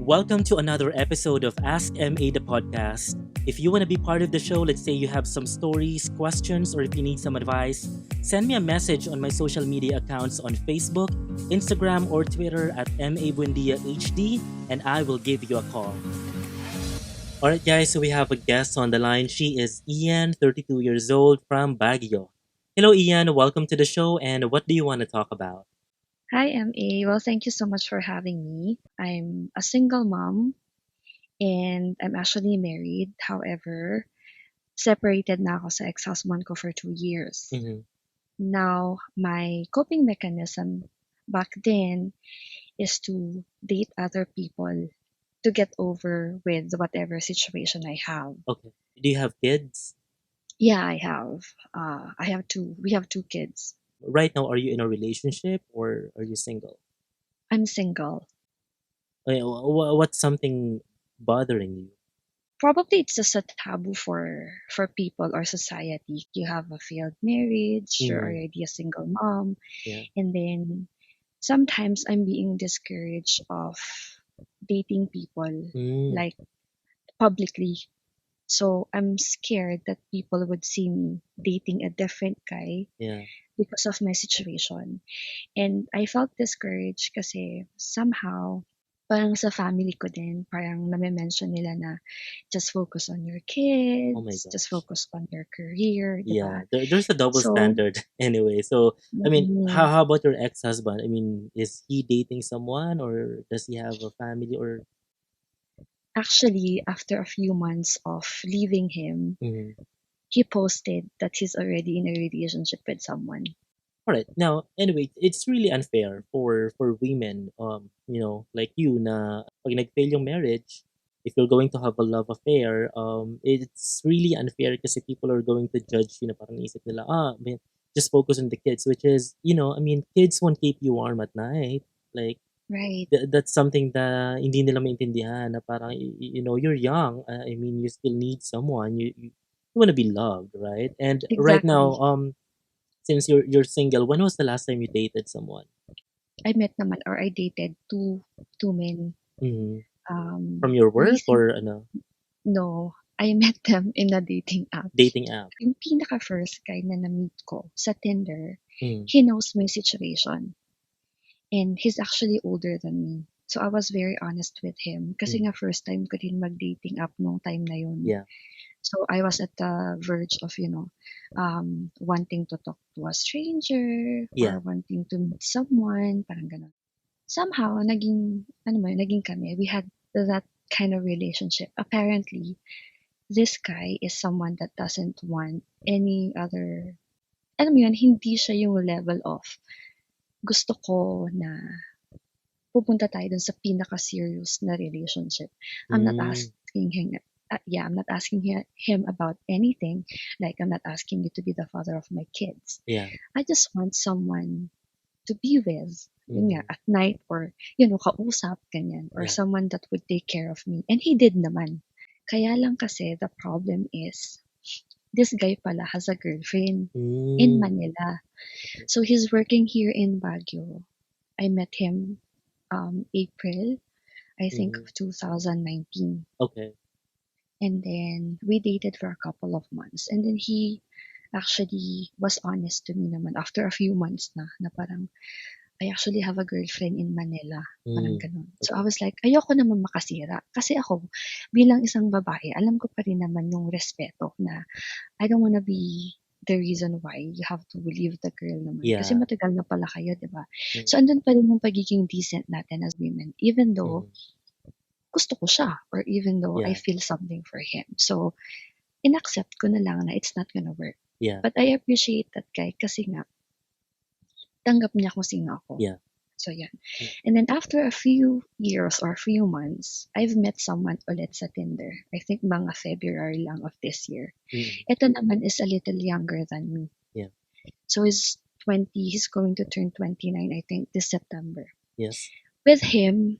Welcome to another episode of Ask MA the podcast. If you want to be part of the show, let's say you have some stories, questions, or if you need some advice, send me a message on my social media accounts on Facebook, Instagram, or Twitter at MA and I will give you a call. Alright, guys, so we have a guest on the line. She is Ianne, 32 years old from Baguio. Hello, Ianne. Welcome to the show. And what do you want to talk about? Hi, MA. Well, thank you so much for having me. I'm a single mom and I'm actually married. However, separated na ako sa ex-husband ko for 2 years. Mm-hmm. Now, my coping mechanism back then is to date other people to get over with whatever situation I have. Okay. Do you have kids? Yeah, I have. I have two. We have two kids. Right now, are you in a relationship or are you single? I'm single. What's something bothering you? Probably it's just a taboo for people or society. You have a failed marriage, you're Mm, already a single mom, yeah. and then sometimes I'm being discouraged of dating people Mm, like publicly. So I'm scared that people would see me dating a different guy yeah. because of my situation. And I felt discouraged kasi somehow parang sa family ko din, parang name-mention nila na just focus on your Oh my kids, just gosh. focus on your career, 'di Yeah. ba? There's a double So, standard anyway. So, I mean, mm, how about your ex-husband? I mean, is he dating someone or does he have a family or? actually, after a few months of leaving him, Mhm. he posted that he's already in a relationship with someone. All right. Now, anyway, it's really unfair for women, like you na pag nag-fail yung marriage, if you're going to have a love affair, it's really unfair kasi people are going to judge you na parang isip nila, man, just focus on the kids, which is, I mean, kids won't keep you warm at night. Like, Right, that's something that hindi nila maintindihan na parang, you're young. I mean, you still need someone. You want to be loved, right? And right now, exactly. since you're single, when was the last time you dated someone? I met naman or I dated two men. Hmm. From your work Recent or ano, No, I met them in a dating apps. dating app? Yung pinaka-first guy na na-meet ko sa Tinder, Mm. he knows my situation. And he's actually older than me. So I was very honest with him. Kasi Mm. nga first time ko din mag-dating app nung time na yun. Yeah. So I was at the verge of, wanting to talk to a stranger Yeah. or wanting to meet someone, parang gano'n. Somehow, naging kami. We had that kind of relationship. Apparently, this guy is someone that doesn't want any other, alam mo yun, hindi siya yung level of gusto ko na pupunta tayo dun sa pinaka-serious na relationship. I'm not Mm. asking him, I'm not asking him about anything. Like, I'm not asking you to be the father of my kids. Yeah. I just want someone to be with, yun nga, Mm. at night or, kausap, ganyan. Or Yeah. someone that would take care of me. And he did naman. Kaya lang kasi the problem is, this guy pala has a girlfriend in Mm. Manila. Okay. So he's working here in Baguio. I met him April, I think Mhm. of 2019. Okay. And then we dated for a couple of months. And then he actually was honest to me naman after a few months na parang, I actually have a girlfriend in Manila. Parang Mm. gano'n. So I Okay. was like, ayoko naman makasira. Kasi ako, bilang isang babae, alam ko pa rin naman yung respeto na I don't wanna be the reason why you have to leave the girl naman. Kasi Yeah. matagal na pala kayo, di ba? Mm. So andun pa rin yung pagiging decent natin as women. Even though Mhm. gusto ko siya or even though I Yeah. feel something for him. So, inaccept ko na lang na it's not gonna work. Yeah. But I appreciate that guy kasi nga, tanggap niya kung sino ako. Yeah. So, yan. Mm. And then after a few years or a few months, I've met someone ulit sa Tinder. I think mga February lang of this year. Mm. Ito naman is a little younger than me. Yeah. So he's going to turn 29, I think, this September. Yes. With him,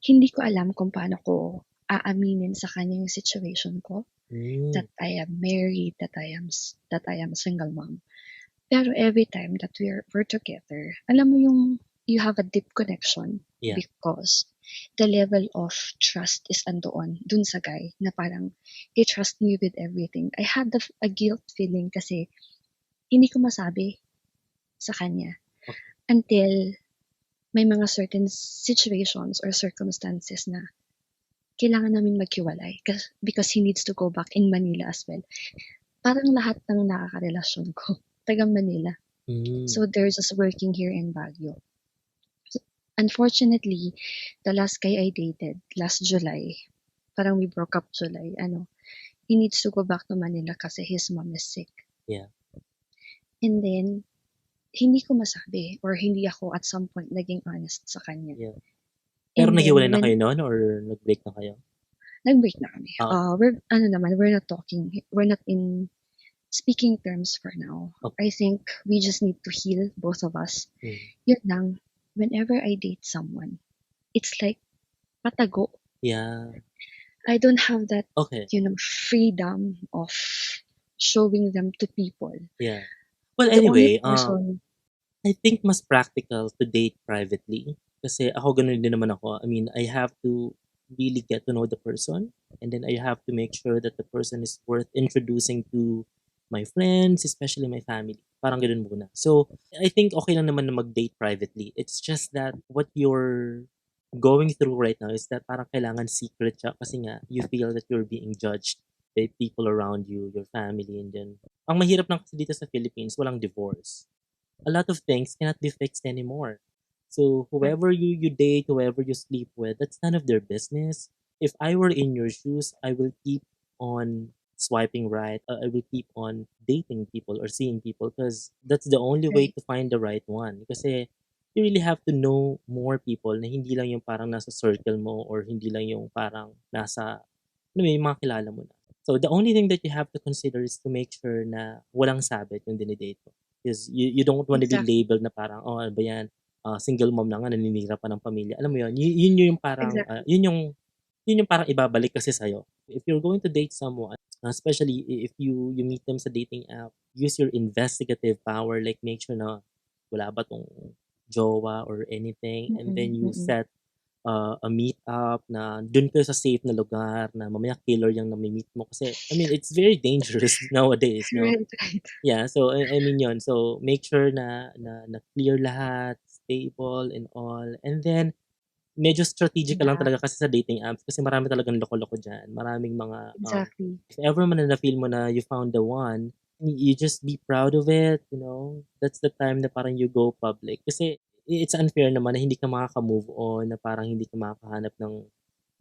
hindi ko alam kung paano ko aaminin sa kanya yung situation ko. Mm. That I am married, that I am a single mom. Pero every time that we're together, alam mo yung you have a deep connection Yeah. because the level of trust is andoon dun sa guy na parang he trusts me with everything. I had a guilt feeling kasi hindi ko masabi sa kanya Okay. until may mga certain situations or circumstances na kailangan namin maghiwalay because he needs to go back in Manila as well. Parang lahat ng nakakarelasyon ko, taga Manila. So they're just working here in Baguio. Unfortunately, the last guy I dated, last July, parang we broke up July, he needs to go back to Manila kasi his mom is sick. Yeah. And then, hindi ko masabi or hindi ako at some point naging honest sa kanya. Yeah. Pero And naghiwalay then, na kayo noon or nag-break na kayo? nag-break na kami. Ah. We're not talking. We're not in speaking terms for now. Okay. I think we just need to heal, both of us. Yun lang, whenever I date someone, it's like patago. Yeah. I don't have that, Okay. freedom of showing them to people. Yeah. Well, The only anyway, person, I think mas practical to date privately. Kasi ako ganun din naman ako. I mean, I have to really get to know the person. And then I have to make sure that the person is worth introducing to my friends, especially my family. Parang ganun muna. So, I think okay lang naman na mag-date privately. It's just that what you're going through right now is that parang kailangan secret siya kasi nga you feel that you're being judged by people around you, your family, and then ang mahirap lang kasi dito sa Philippines, walang divorce. A lot of things cannot be fixed anymore. So whoever you date, whoever you sleep with, that's none of their business. If I were in your shoes, I will keep on swiping right. I will keep on dating people or seeing people because that's the only way right, to find the right one. Kasi you really have to know more people na hindi lang yung parang nasa circle mo or hindi lang yung parang nasa, yung mga kilala mo na. So the only thing that you have to consider is to make sure na walang sabit yung dinidate mo. Because you don't want to be exactly, labeled na parang, oh, ano ba yan? Single mom na nga, naninira pa ng pamilya. Alam mo yun, yun yung parang, exactly, yun yung parang ibabalik kasi sa'yo. If you're going to date someone, especially if you meet them sa dating app, use your investigative power, like make sure na wala ba tong jowa or anything, and then you mm-mm. set a meet-up na dun kayo sa safe na lugar na mamaya killer yung nami-meet mo kasi I mean it's very dangerous nowadays, no? Right, right, Yeah, so I mean yun. So make sure na clear lahat, stable and all. And then medyo strategic ka lang yeah, talaga kasi sa dating apps kasi marami talagang loko-loko diyan. Maraming mga exactly, if ever man na feel mo na you found the one, you just be proud of it. That's the time na parang you go public. Kasi it's unfair naman na hindi ka makaka-move on, na parang hindi ka makakahanap ng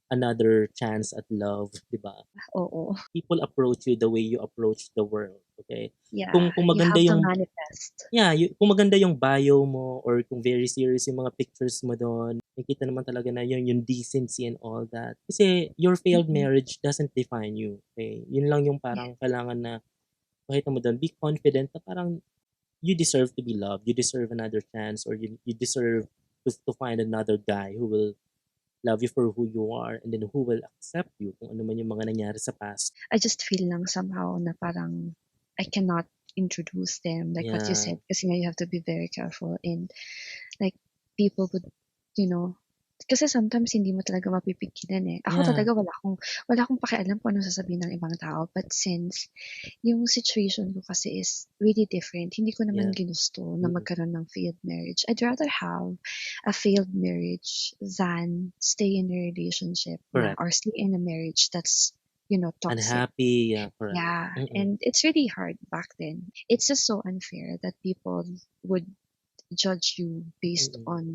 another chance at love, 'di ba? oo, People approach you the way you approach the world, okay? Kung yeah, kung you maganda have to yung manifest, yeah, kung maganda yung bio mo or kung very serious yung mga pictures mo do'n, makikita naman talaga na yun yung decency and all that. Kasi your failed mm, marriage doesn't define you, okay? Yun lang yung yeah, parang kailangan na makita mo do'n, be confident na parang you deserve to be loved, you deserve another chance, or you deserve to find another guy who will love you for who you are and then who will accept you kung ano man yung mga nangyari sa past. I just feel lang somehow na parang I cannot introduce them, like what you Yeah. said, kasi nga you have to be very careful and like people would, you know, kasi sometimes hindi mo talaga mapipigilan eh. Ako Yeah. talaga wala akong pakialam kung ano sasabihin ng ibang tao, but since yung situation ko kasi is really different, hindi ko naman Yeah. ginusto na Mm. magkaroon ng failed marriage. I'd rather have a failed marriage than stay in a relationship na Correct. or stay in a marriage that's, toxic. Unhappy, yeah, correct. Yeah, Mm. and it's really hard back then. It's just so unfair that people would judge you based Mm. on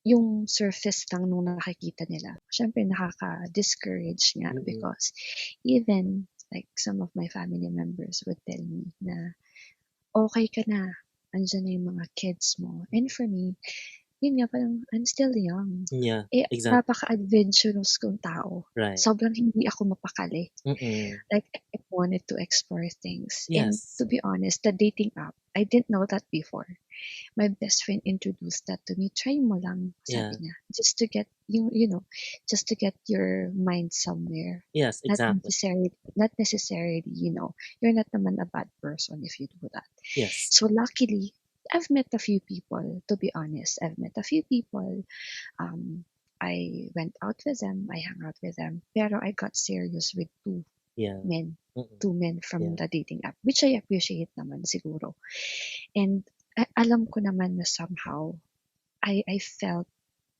yung surface lang nung nakikita nila. Siyempre nakaka-discourage nga Mm. because even like some of my family members would tell me na, "Okey ka na, andiyan na yung mga kids mo." And for me, yun nga parang I'm still young. Yeah, Eh, exactly. napaka-adventurous kong tao. Right. Sobrang hindi ako mapakali. Mm. Like, I wanted to explore things. And Yes. to be honest, the dating app, I didn't know that before. My best friend introduced that to me. Try mo lang, Yeah. sabi niya. Just to get just to get your mind somewhere. Yes, Not exactly. necessarily, you're not naman a bad person if you do that. Yes. So luckily, I've met a few people, to be honest. I've met a few people. Um, I went out with them, I hung out with them, pero I got serious with Yeah. men, Mm-mm. two men from Yeah. the dating app, which I appreciate naman siguro. And alam ko naman na somehow, I felt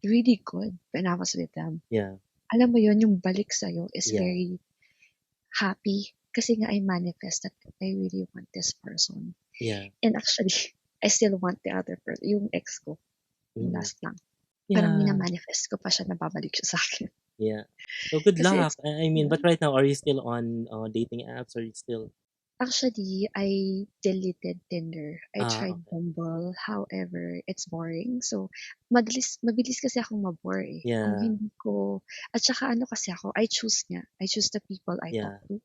really good when I was with them. Yeah. Alam mo yun, yung balik sa'yo is Yeah. very happy kasi nga I manifest that I really want this person. Yeah. And actually, I still want the other person, yung ex ko, yung Mm. last lang. Parang Yeah. minamanifest ko pa siya na babalik siya sa akin. Yeah. So good Kasi luck. it's, I mean, but right now, are you still on dating apps, or you still? actually, I deleted Tinder. I tried Okay. Bumble. However, it's boring. So, mabilis kasi akong mabore eh. Kung Yeah. hindi ko, at saka ano kasi ako, I choose the people I talk Yeah. to.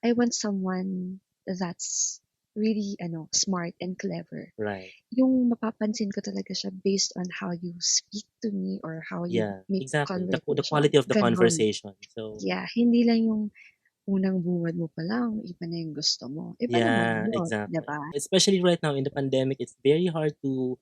I want someone that's really, smart and clever. Right. Yung mapapansin ko talaga siya based on how you speak to me or how you Yeah. make Exactly. The conversation. quality of the Ganon. conversation. So Yeah, hindi lang yung unang bungad mo pa lang, iba na yung gusto mo. Iba naman yeah, yun, 'di exactly. ba? Especially right now in the pandemic, it's very hard to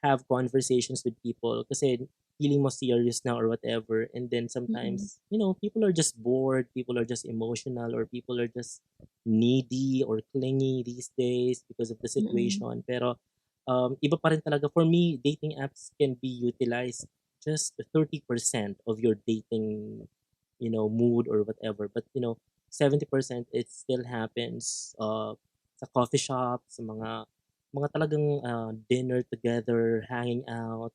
have conversations with people kasi feeling mo serious now or whatever, and then Mm, sometimes people are just bored, people are just emotional, or people are just needy or clingy these days because of the mm, situation. Pero iba pa rin talaga for me, dating apps can be utilized just 30% of your dating mood or whatever, but 70% it still happens sa coffee shop, sa mga talagang dinner together, hanging out.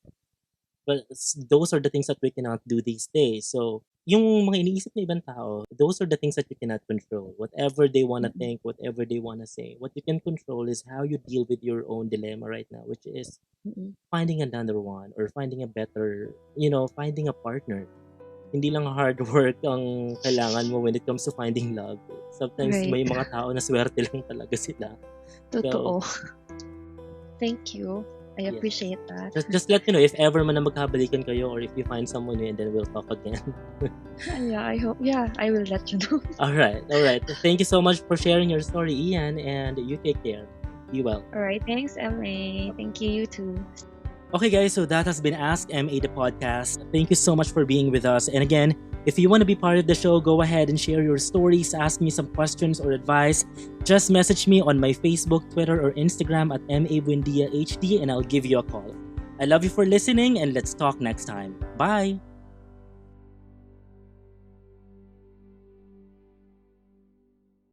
But those are the things that we cannot do these days. So, yung mga iniisip ng ibang tao, those are the things that you cannot control. Whatever they wanna mm, think, whatever they wanna say, what you can control is how you deal with your own dilemma right now, which is mm. finding another one, or finding a better, finding a partner. Hindi lang hard work ang kailangan mo when it comes to finding love. Sometimes Right, may mga tao na swerte lang talaga sila. So, totoo. Thank you. I yes. appreciate that. Just let me know if ever man na magkabalikan kayo, or if you find someone new, and then we'll talk again. Yeah, I hope. Yeah, I will let you know. All right. All right. Thank you so much for sharing your story, Ian, and you take care. Be well. All right, thanks, MA. Thank you, you too. Okay, guys, so that has been Ask MA, the podcast. Thank you so much for being with us. And again, if you want to be part of the show, go ahead and share your stories, ask me some questions or advice. Just message me on my Facebook, Twitter, or Instagram at MA Buendia HD, and I'll give you a call. I love you for listening, and let's talk next time. Bye.